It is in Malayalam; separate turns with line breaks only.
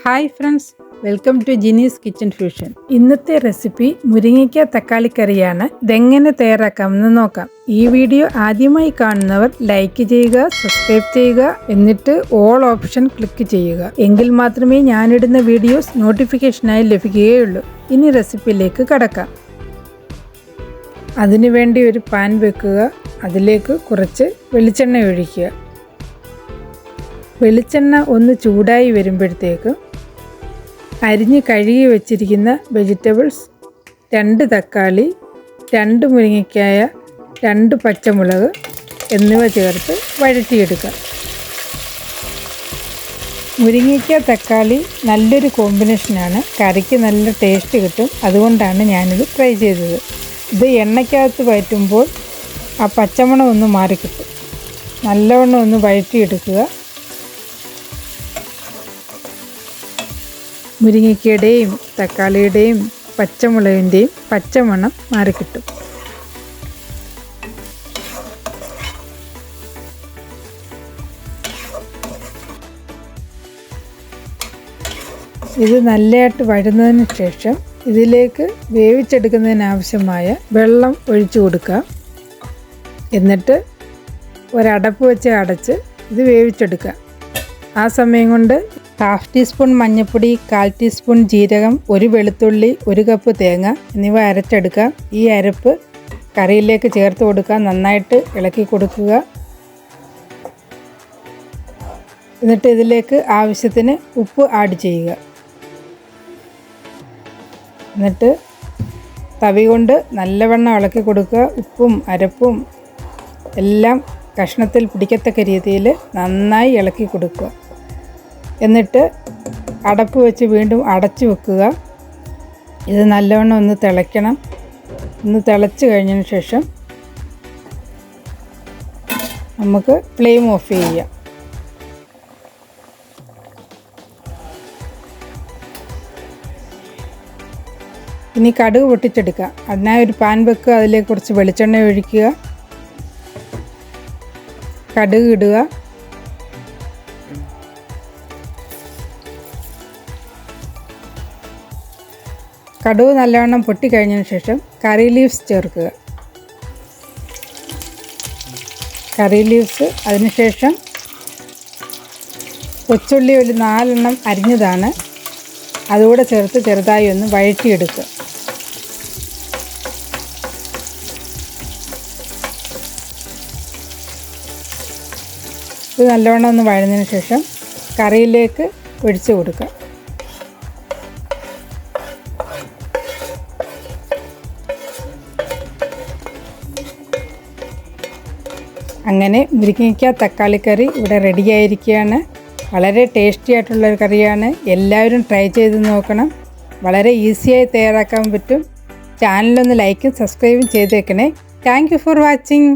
Hi friends, welcome to Jini's kitchen fusion. ഇന്നത്തെ റെസിപ്പി മുരിങ്ങയ്ക്ക തക്കാളിക്കറിയാണ്. ഇതെങ്ങനെ തയ്യാറാക്കാമെന്ന് നോക്കാം. ഈ വീഡിയോ ആദ്യമായി കാണുന്നവർ ലൈക്ക് ചെയ്യുക, സബ്സ്ക്രൈബ് ചെയ്യുക, എന്നിട്ട് ഓൾ ഓപ്ഷൻ ക്ലിക്ക് ചെയ്യുക. എങ്കിൽ മാത്രമേ ഞാനിടുന്ന വീഡിയോസ് നോട്ടിഫിക്കേഷനായി ലഭിക്കുകയുള്ളൂ. ഇനി റെസിപ്പിയിലേക്ക് കടക്കാം. അതിനുവേണ്ടി ഒരു പാൻ വെക്കുക. അതിലേക്ക് കുറച്ച് വെളിച്ചെണ്ണ ഒഴിക്കുക. വെളിച്ചെണ്ണ ഒന്ന് ചൂടായി വരുമ്പോഴത്തേക്ക് അരിഞ്ഞ് കഴുകി വെച്ചിരിക്കുന്ന വെജിറ്റബിൾസ്, 2 തക്കാളി, 2 മുരിങ്ങയ്ക്കായ, 2 പച്ചമുളക് എന്നിവ ചേർത്ത് വഴറ്റിയെടുക്കുക. മുരിങ്ങയ്ക്ക തക്കാളി നല്ലൊരു കോമ്പിനേഷനാണ്. കറിക്ക് നല്ല ടേസ്റ്റ് കിട്ടും. അതുകൊണ്ടാണ് ഞാനിത് ട്രൈ ചെയ്തത്. ഇത് എണ്ണയ്ക്കകത്ത് വഴറ്റുമ്പോൾ ആ പച്ചമണം ഒന്ന് മാറിക്കിട്ടും. നല്ലവണ്ണം ഒന്ന് വഴറ്റിയെടുക്കുക. മുരിങ്ങയ്ക്കയുടെയും തക്കാളിയുടെയും പച്ചമുളകിൻ്റെയും പച്ചമണം മാറിക്കിട്ടും. ഇത് നല്ലതായിട്ട് വഴന്നതിന് ശേഷം ഇതിലേക്ക് വേവിച്ചെടുക്കുന്നതിനാവശ്യമായ വെള്ളം ഒഴിച്ചു കൊടുക്കുക. എന്നിട്ട് ഒരടപ്പ് വെച്ച് അടച്ച് ഇത് വേവിച്ചെടുക്കുക. ആ സമയം കൊണ്ട് 1/2 ടീസ്പൂൺ മഞ്ഞൾപ്പൊടി, 1/4 ടീസ്പൂൺ ജീരകം, 1 വെളുത്തുള്ളി, 1 കപ്പ് തേങ്ങ എന്നിവ അരച്ചെടുക്കാം. ഈ അരപ്പ് കറിയിലേക്ക് ചേർത്ത് കൊടുക്കുക. നന്നായിട്ട് ഇളക്കി കൊടുക്കുക. എന്നിട്ട് ഇതിലേക്ക് ആവശ്യത്തിന് ഉപ്പ് ആഡ് ചെയ്യുക. എന്നിട്ട് തവി കൊണ്ട് നല്ലവണ്ണം ഇളക്കി കൊടുക്കുക. ഉപ്പും അരപ്പും എല്ലാം കഷ്ണത്തിൽ പിടിക്കത്തക്ക രീതിയിൽ നന്നായി ഇളക്കി കൊടുക്കുക. എന്നിട്ട് അടപ്പ് വെച്ച് വീണ്ടും അടച്ചു വെക്കുക. ഇത് നല്ലവണ്ണം ഒന്ന് തിളയ്ക്കണം. ഒന്ന് തിളച്ച് കഴിഞ്ഞതിന് ശേഷം നമുക്ക് ഫ്ലെയിം ഓഫ് ചെയ്യാം. ഇനി കടുക് പൊട്ടിച്ചെടുക്കുക. അതിനായി ഒരു പാൻ വെക്കുക. അതിലേക്ക് കുറച്ച് വെളിച്ചെണ്ണ ഒഴിക്കുക. കടുക് ഇടുക. കടുക് നല്ലവണ്ണം പൊട്ടിക്കഴിഞ്ഞതിന് ശേഷം കറി ലീവ്സ് ചേർക്കുക. കറി ലീവ്സ്, അതിനുശേഷം കൊച്ചുള്ളി ഒരു 4 എണ്ണം അരിഞ്ഞതാണ്, അതുകൂടെ ചേർത്ത് ചെറുതായി ഒന്ന് വഴറ്റിയെടുക്കുക. ഇത് നല്ലവണ്ണം ഒന്ന് വഴന്നതിന് ശേഷം കറിയിലേക്ക് ഒഴിച്ച് കൊടുക്കുക. അങ്ങനെ മുരിങ്ങയ്ക്ക തക്കാളിക്കറി ഇവിടെ റെഡിയായിരിക്കുകയാണ്. വളരെ ടേസ്റ്റി ആയിട്ടുള്ളൊരു കറിയാണ്. എല്ലാവരും ട്രൈ ചെയ്ത് നോക്കണം. വളരെ ഈസിയായി തയ്യാറാക്കാൻ പറ്റും. ചാനലൊന്ന് ലൈക്കും സബ്സ്ക്രൈബും ചെയ്തേക്കണേ. Thank you for watching.